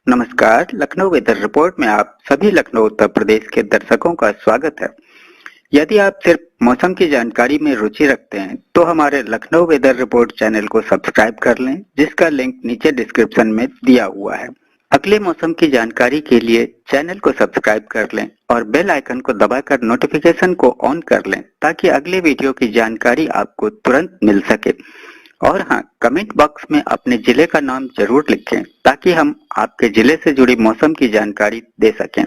नमस्कार। Lucknow weather report में आप सभी लखनऊ उत्तर प्रदेश के दर्शकों का स्वागत है। यदि आप सिर्फ मौसम की जानकारी में रुचि रखते हैं तो हमारे लखनऊ वेदर रिपोर्ट चैनल को सब्सक्राइब कर लें, जिसका लिंक नीचे डिस्क्रिप्शन में दिया हुआ है। अगले मौसम की जानकारी के लिए चैनल को सब्सक्राइब कर लें और बेल आइकन को दबाकर नोटिफिकेशन को ऑन कर लें ताकि अगले वीडियो की जानकारी आपको तुरंत मिल सके। और हाँ, कमेंट बॉक्स में अपने जिले का नाम जरूर लिखें ताकि हम आपके जिले से जुड़ी मौसम की जानकारी दे सकें।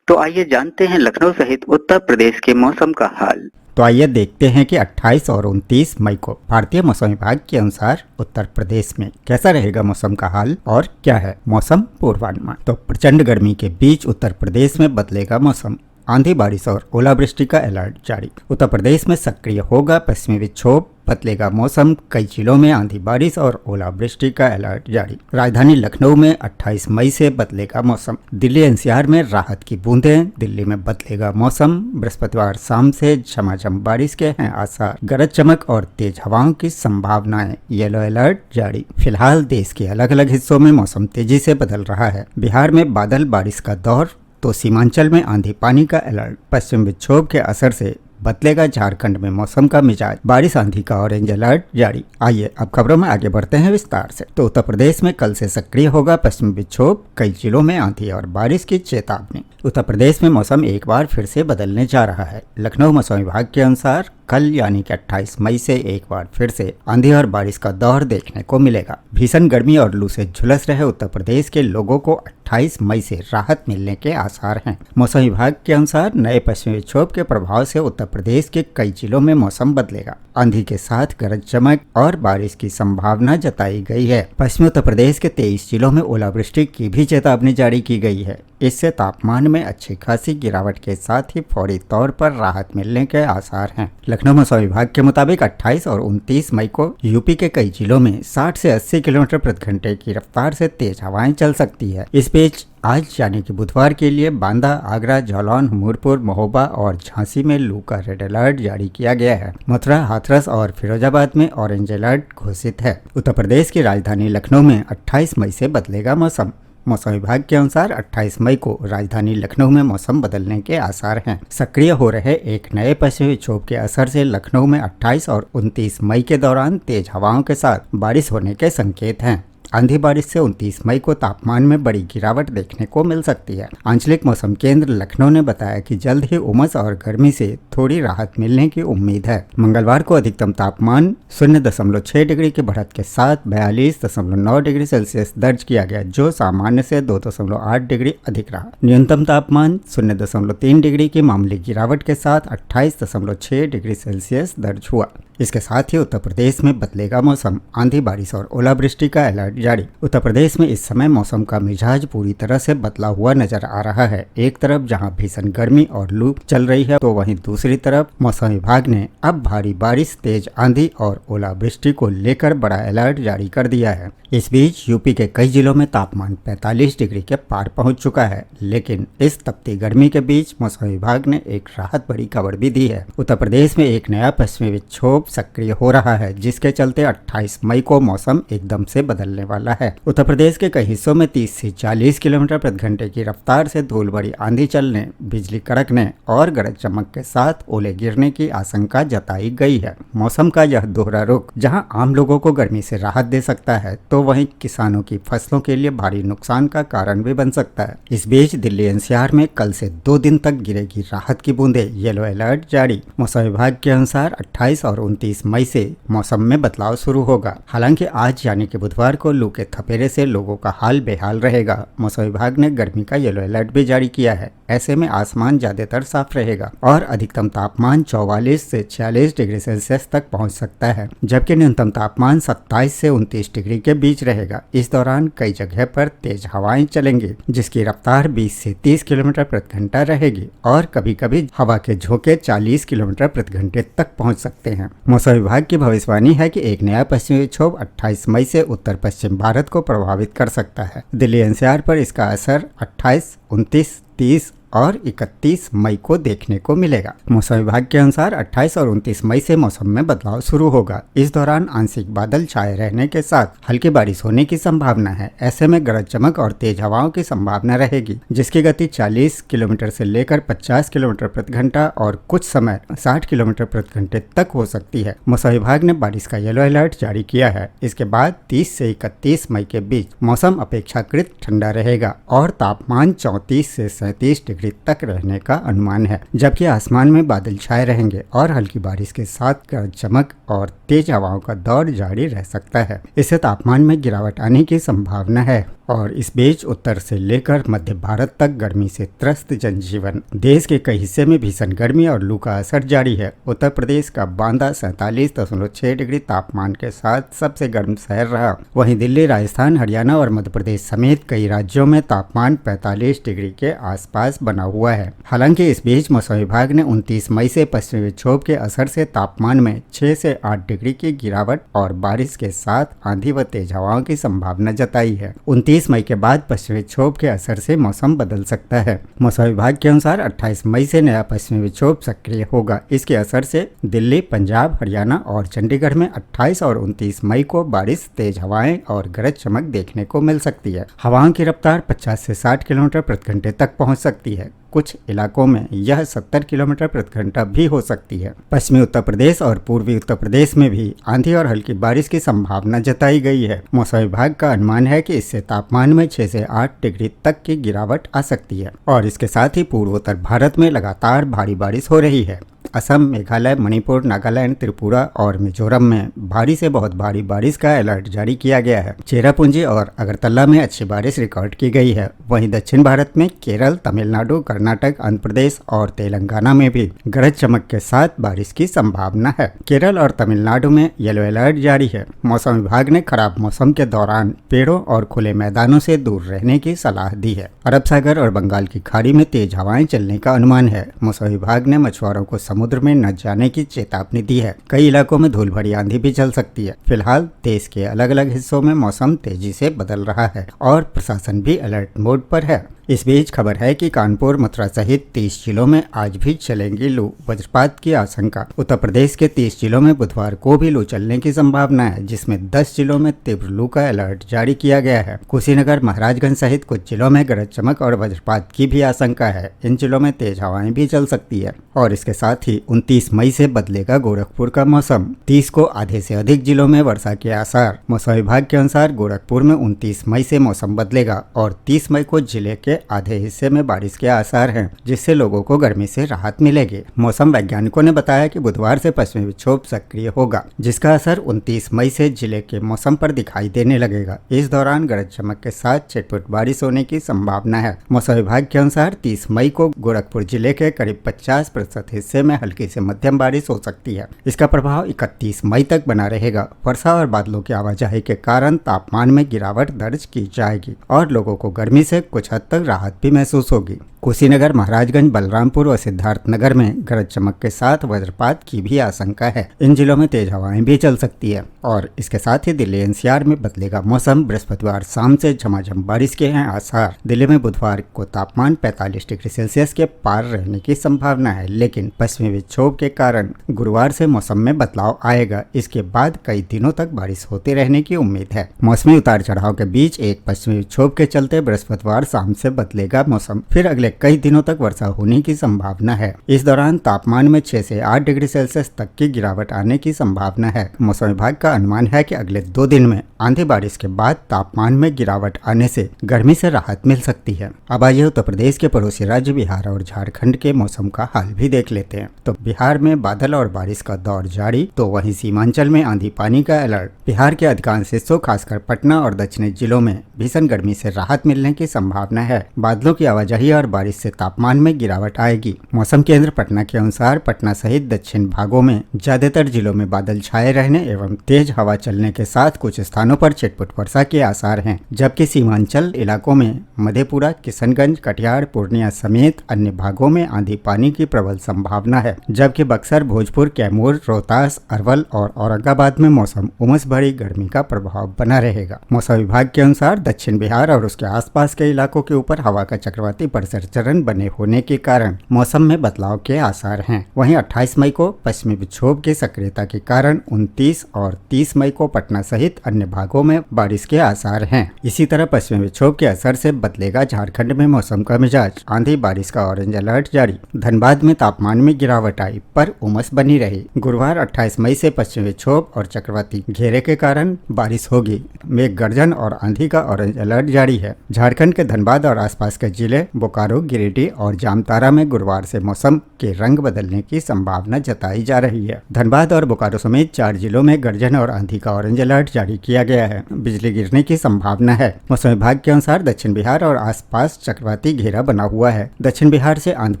तो आइए जानते हैं लखनऊ सहित उत्तर प्रदेश के मौसम का हाल। तो आइए देखते हैं कि 28 और 29 मई को भारतीय मौसम विभाग के अनुसार उत्तर प्रदेश में कैसा रहेगा मौसम का हाल और क्या है मौसम पूर्वानुमान। तो प्रचंड गर्मी के बीच उत्तर प्रदेश में बदलेगा मौसम, आंधी बारिश और ओलावृष्टि का अलर्ट जारी। उत्तर प्रदेश में सक्रिय होगा पश्चिमी विक्षोभ, बदलेगा मौसम, कई जिलों में आंधी बारिश और ओलावृष्टि का अलर्ट जारी। राजधानी लखनऊ में 28 मई से बदलेगा मौसम। दिल्ली एनसीआर में राहत की बूंदें, दिल्ली में बदलेगा मौसम। बृहस्पतिवार शाम से झमाझम बारिश के हैं आसार, गरज चमक और तेज हवाओं की संभावनाएं, येलो अलर्ट जारी। फिलहाल देश के अलग अलग हिस्सों में मौसम तेजी से बदल रहा है। बिहार में बादल बारिश का दौर तो सीमांचल में आंधी पानी का अलर्ट। पश्चिम विक्षोभ के असर से बदलेगा झारखंड में मौसम का मिजाज, बारिश आंधी का ऑरेंज अलर्ट जारी। आइए अब खबरों में आगे बढ़ते हैं विस्तार से। तो उत्तर प्रदेश में कल से सक्रिय होगा पश्चिमी विक्षोभ, कई जिलों में आंधी और बारिश की चेतावनी। उत्तर प्रदेश में मौसम एक बार फिर से बदलने जा रहा है। लखनऊ मौसम विभाग के अनुसार कल यानी कि 28 मई से एक बार फिर से आंधी और बारिश का दौर देखने को मिलेगा। भीषण गर्मी और लू से झुलस रहे उत्तर प्रदेश के लोगों को 28 मई से राहत मिलने के आसार हैं। मौसम विभाग के अनुसार नए पश्चिमी विक्षोभ के प्रभाव से उत्तर प्रदेश के कई जिलों में मौसम बदलेगा। आंधी के साथ गरज चमक और बारिश की संभावना जताई गई है। पश्चिमी उत्तर प्रदेश के 23 जिलों में ओलावृष्टि की भी चेतावनी जारी की गई है। इससे तापमान में अच्छी खासी गिरावट के साथ ही फौरी तौर पर राहत मिलने के आसार हैं। लखनऊ मौसम विभाग के मुताबिक 28 और 29 मई को यूपी के कई जिलों में 60 से 80 किलोमीटर प्रति घंटे की रफ्तार से तेज हवाएं चल सकती है। इस बीच आज यानी कि बुधवार के लिए बांदा, आगरा, जालौन, हमीरपुर, महोबा और झांसी में लू का रेड अलर्ट जारी किया गया है। मथुरा, हाथरस और फिरोजाबाद में ऑरेंज अलर्ट घोषित है। उत्तर प्रदेश की राजधानी लखनऊ में 28 मई से बदलेगा मौसम। मौसम विभाग के अनुसार 28 मई को राजधानी लखनऊ में मौसम बदलने के आसार हैं। सक्रिय हो रहे एक नए पश्चिमी विक्षोभ के असर से लखनऊ में 28 और 29 मई के दौरान तेज हवाओं के साथ बारिश होने के संकेत हैं। आंधी बारिश से 29 मई को तापमान में बड़ी गिरावट देखने को मिल सकती है। आंचलिक मौसम केंद्र लखनऊ ने बताया कि जल्द ही उमस और गर्मी से थोड़ी राहत मिलने की उम्मीद है। मंगलवार को अधिकतम तापमान 0.6 डिग्री की बढ़त के साथ 42.9 डिग्री सेल्सियस दर्ज किया गया, जो सामान्य से 2.8 डिग्री अधिक रहा। न्यूनतम तापमान 0.3 डिग्री की मामूली गिरावट के साथ 28.6 डिग्री सेल्सियस दर्ज हुआ। इसके साथ ही उत्तर प्रदेश में बदलेगा मौसम, आंधी बारिश और ओलावृष्टि का अलर्ट जारी। उत्तर प्रदेश में इस समय मौसम का मिजाज पूरी तरह से बदला हुआ नजर आ रहा है। एक तरफ जहां भीषण गर्मी और लू चल रही है तो वहीं दूसरी तरफ मौसम विभाग ने अब भारी बारिश, तेज आंधी और ओलावृष्टि को लेकर बड़ा अलर्ट जारी कर दिया है। इस बीच यूपी के कई जिलों में तापमान 45 डिग्री के पार पहुंच चुका है, लेकिन इस तपती गर्मी के बीच मौसम विभाग ने एक राहत भरी खबर भी दी है। उत्तर प्रदेश में एक नया पश्चिमी विक्षोभ सक्रिय हो रहा है, जिसके चलते 28 मई को मौसम एकदम से बदलने वाला है। उत्तर प्रदेश के कई हिस्सों में 30 से 40 किलोमीटर प्रति घंटे की रफ्तार से धूल भरी आंधी चलने, बिजली कड़कने और गरज चमक के साथ ओले गिरने की आशंका जताई गई है। मौसम का यह दोहरा रुख जहां आम लोगों को गर्मी से राहत दे सकता है तो वहीं किसानों की फसलों के लिए भारी नुकसान का कारण भी बन सकता है। इस बीच दिल्ली एनसीआर में कल से 2 दिन तक गिरेगी राहत की बूंदें, येलो अलर्ट जारी। मौसम विभाग के अनुसार 28 और 29 मई से मौसम में बदलाव शुरू होगा। हालांकि आज यानी कि बुधवार को लू के थपेरे से लोगों का हाल बेहाल रहेगा। मौसम विभाग ने गर्मी का येलो अलर्ट भी जारी किया है। ऐसे में आसमान ज्यादातर साफ रहेगा और अधिकतम तापमान 44 से 46 डिग्री सेल्सियस तक पहुंच सकता है, जबकि न्यूनतम तापमान 27 से 29 डिग्री के बीच रहेगा। इस दौरान कई जगह पर तेज हवाएं चलेंगी, जिसकी रफ्तार 20 से 30 किलोमीटर प्रति घंटा रहेगी और कभी कभी हवा के झोंके 40 किलोमीटर प्रति घंटे तक पहुंच सकते हैं। मौसम विभाग की भविष्यवाणी है कि एक नया पश्चिमी विक्षोभ 28 मई से उत्तर पश्चिम भारत को प्रभावित कर सकता है। दिल्ली एनसीआर पर इसका असर 28, 29, 30 और 31 मई को देखने को मिलेगा। मौसम विभाग के अनुसार 28 और 29 मई से मौसम में बदलाव शुरू होगा। इस दौरान आंशिक बादल छाए रहने के साथ हल्की बारिश होने की संभावना है। ऐसे में गरज चमक और तेज हवाओं की संभावना रहेगी, जिसकी गति 40 किलोमीटर से लेकर 50 किलोमीटर प्रति घंटा और कुछ समय 60 किलोमीटर प्रति घंटे तक हो सकती है। मौसम विभाग ने बारिश का येलो अलर्ट जारी किया है। इसके बाद 30 से 31 मई के बीच मौसम अपेक्षाकृत ठंडा रहेगा और तापमान 34 से 37 डिग्री तक रहने का अनुमान है, जबकि आसमान में बादल छाए रहेंगे और हल्की बारिश के साथ गरज चमक और तेज हवाओं का दौर जारी रह सकता है। इससे तापमान में गिरावट आने की संभावना है और इस बीच उत्तर से लेकर मध्य भारत तक गर्मी से त्रस्त जनजीवन। देश के कई हिस्से में भीषण गर्मी और लू का असर जारी है। उत्तर प्रदेश का बांदा 47.6 डिग्री तापमान के साथ सबसे गर्म शहर रहा। वहीं दिल्ली, राजस्थान, हरियाणा और मध्य प्रदेश समेत कई राज्यों में तापमान 45 डिग्री के आसपास बना हुआ है। हालांकि इस बीच मौसम विभाग ने 29 मई से पश्चिमी विक्षोभ के असर से तापमान में 6 से 8 डिग्री की गिरावट और बारिश के साथ आंधी व तेज हवाओं की संभावना जताई है। 29 मई के बाद पश्चिमी विक्षोभ के असर से मौसम बदल सकता है। मौसम विभाग के अनुसार 28 मई से नया पश्चिमी विक्षोभ सक्रिय होगा। इसके असर से दिल्ली, पंजाब, हरियाणा और चंडीगढ़ में 28 और 29 मई को बारिश, तेज हवाएं और गरज चमक देखने को मिल सकती है। हवाओं की रफ्तार 50 से 60 किलोमीटर प्रति घंटे तक पहुंच सकती है। कुछ इलाकों में यह 70 किलोमीटर प्रति घंटा भी हो सकती है। पश्चिमी उत्तर प्रदेश और पूर्वी उत्तर प्रदेश में भी आंधी और हल्की बारिश की संभावना जताई गई है। मौसम विभाग का अनुमान है कि इससे तापमान में 6 से 8 डिग्री तक की गिरावट आ सकती है और इसके साथ ही पूर्वोत्तर भारत में लगातार भारी बारिश हो रही है। असम, मेघालय, मणिपुर, नागालैंड, त्रिपुरा और मिजोरम में भारी से बहुत भारी बारिश का अलर्ट जारी किया गया है। चेरापूंजी और अगरतला में अच्छी बारिश रिकॉर्ड की गई है। वहीं दक्षिण भारत में केरल, तमिलनाडु, कर्नाटक, आंध्र प्रदेश और तेलंगाना में भी गरज चमक के साथ बारिश की संभावना है। केरल और तमिलनाडु में येलो अलर्ट जारी है। मौसम विभाग ने खराब मौसम के दौरान पेड़ों और खुले मैदानों से दूर रहने की सलाह दी है। अरब सागर और बंगाल की खाड़ी में तेज हवाएं चलने का अनुमान है। मौसम विभाग ने मछुआरों को समुद्र में न जाने की चेतावनी दी है। कई इलाकों में धूल भरी आंधी भी चल सकती है। फिलहाल देश के अलग अलग हिस्सों में मौसम तेजी से बदल रहा है और प्रशासन भी अलर्ट मोड पर है। इस बीच खबर है कि कानपुर, मथुरा सहित 30 जिलों में आज भी चलेंगी लू, वज्रपात की आशंका। उत्तर प्रदेश के 30 जिलों में बुधवार को भी लू चलने की संभावना है, जिसमें 10 जिलों में तीव्र लू का अलर्ट जारी किया गया है। कुशीनगर, महाराजगंज सहित कुछ जिलों में गरज चमक और वज्रपात की भी आशंका है। इन जिलों में तेज हवाएं भी चल सकती है और इसके साथ ही 29 मई से बदलेगा गोरखपुर का मौसम। 30 को आधे से अधिक जिलों में वर्षा के आसार। मौसम विभाग के अनुसार गोरखपुर में 29 मई से मौसम बदलेगा और 30 मई को जिले के आधे हिस्से में बारिश के आसार हैं, जिससे लोगों को गर्मी से राहत मिलेगी। मौसम वैज्ञानिकों ने बताया कि बुधवार से पश्चिमी विक्षोभ सक्रिय होगा, जिसका असर 29 मई से जिले के मौसम पर दिखाई देने लगेगा। इस दौरान गरज चमक के साथ छिटपुट बारिश होने की संभावना है। मौसम विभाग के अनुसार 30 मई को गोरखपुर जिले के करीब 50% हिस्से में हल्की से मध्यम बारिश हो सकती है। इसका प्रभाव 31 मई तक बना रहेगा। वर्षा और बादलों की आवाजाही के कारण तापमान में गिरावट दर्ज की जाएगी और लोगों को गर्मी से कुछ हद तक राहत भी महसूस होगी। कुशीनगर, महाराजगंज, बलरामपुर और सिद्धार्थनगर में गरज चमक के साथ वज्रपात की भी आशंका है। इन जिलों में तेज हवाएं भी चल सकती है और इसके साथ ही दिल्ली एनसीआर में बदलेगा मौसम। बृहस्पतिवार शाम से झमाझम बारिश के हैं आसार। दिल्ली में बुधवार को तापमान 45 डिग्री सेल्सियस के पार रहने की संभावना है, लेकिन पश्चिमी विक्षोभ के कारण गुरुवार से मौसम में बदलाव आएगा। इसके बाद कई दिनों तक बारिश होते रहने की उम्मीद है। मौसमी उतार चढ़ाव के बीच एक पश्चिमी विक्षोभ के चलते बृहस्पतिवार शाम से बदलेगा मौसम। फिर अगले कई दिनों तक वर्षा होने की संभावना है। इस दौरान तापमान में 6 से 8 डिग्री सेल्सियस तक की गिरावट आने की संभावना है। मौसम विभाग का अनुमान है कि अगले 2 दिन में आंधी बारिश के बाद तापमान में गिरावट आने से गर्मी से राहत मिल सकती है। अब आइए उत्तर प्रदेश के पड़ोसी राज्य बिहार और झारखंड के मौसम का हाल भी देख लेते हैं। तो बिहार में बादल और बारिश का दौर जारी, तो वहीं सीमांचल में आंधी पानी का अलर्ट। बिहार के अधिकांश हिस्सों, खासकर पटना और दक्षिणी जिलों में भीषण गर्मी से राहत मिलने की संभावना है। बादलों की आवाजाही और बारिश से तापमान में गिरावट आएगी। मौसम केंद्र पटना के अनुसार पटना सहित दक्षिण भागों में ज्यादातर जिलों में बादल छाए रहने एवं तेज हवा चलने के साथ कुछ स्थानों पर छिटपुट वर्षा के आसार हैं, जबकि सीमांचल इलाकों में मधेपुरा, किशनगंज, कटिहार, पूर्णिया समेत अन्य भागों में आंधी पानी की प्रबल संभावना है। जबकि बक्सर, भोजपुर, कैमूर, रोहतास, अरवल और औरंगाबाद में मौसम उमस भरी गर्मी का प्रभाव बना रहेगा। मौसम विभाग के अनुसार दक्षिण बिहार और उसके आसपास के इलाकों के ऊपर ऊपर हवा का चक्रवाती परिसर बने होने के कारण मौसम में बदलाव के आसार हैं। वहीं 28 मई को पश्चिमी विक्षोभ की सक्रियता के कारण 29 और 30 मई को पटना सहित अन्य भागों में बारिश के आसार हैं। इसी तरह पश्चिमी विक्षोभ के असर से बदलेगा झारखंड में मौसम का मिजाज। आंधी बारिश का ऑरेंज अलर्ट जारी। धनबाद में तापमान में गिरावट आई पर उमस बनी रही। गुरुवार 28 मई से पश्चिमी विक्षोभ और चक्रवाती घेरे के कारण बारिश होगी। मेघ गर्जन और आंधी का ऑरेंज अलर्ट जारी है। झारखंड के धनबाद और आसपास के जिले बोकारो, गिरिडीह और जामताड़ा में गुरुवार से मौसम के रंग बदलने की संभावना जताई जा रही है। धनबाद और बोकारो समेत 4 जिलों में गर्जन और आंधी का ऑरेंज अलर्ट जारी किया गया है। बिजली गिरने की संभावना है। मौसम विभाग के अनुसार दक्षिण बिहार और आसपास चक्रवाती घेरा बना हुआ है। दक्षिण बिहार से आंध्र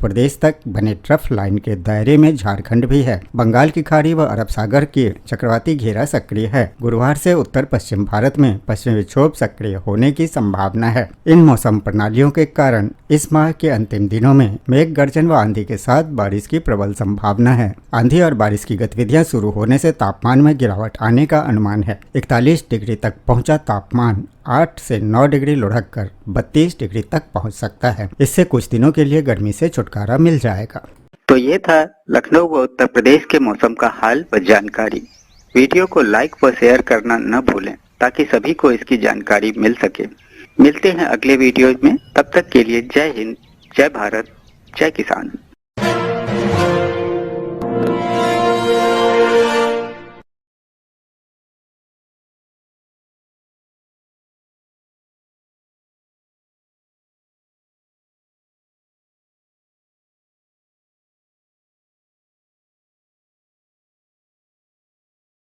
प्रदेश तक बने ट्रफ लाइन के दायरे में झारखंड भी है। बंगाल की खाड़ी व अरब सागर के चक्रवाती घेरा सक्रिय है। गुरुवार से उत्तर पश्चिम भारत में पश्चिमी विक्षोभ सक्रिय होने की संभावना है। इन मौसम प्रणालियों के कारण इस माह के अंतिम दिनों में मेघ गर्जन व आंधी के साथ बारिश की प्रबल संभावना है। आंधी और बारिश की गतिविधियां शुरू होने से तापमान में गिरावट आने का अनुमान है। 41 डिग्री तक पहुंचा तापमान 8 से 9 डिग्री लुढ़क कर 32 डिग्री तक पहुंच सकता है। इससे कुछ दिनों के लिए गर्मी से छुटकारा मिल जाएगा। तो ये था लखनऊ व उत्तर प्रदेश के मौसम का हाल व जानकारी। वीडियो को लाइक व शेयर करना न भूलें ताकि सभी को इसकी जानकारी मिल सके। मिलते हैं अगले वीडियो में। तब तक के लिए जय हिंद, जय भारत, जय किसान।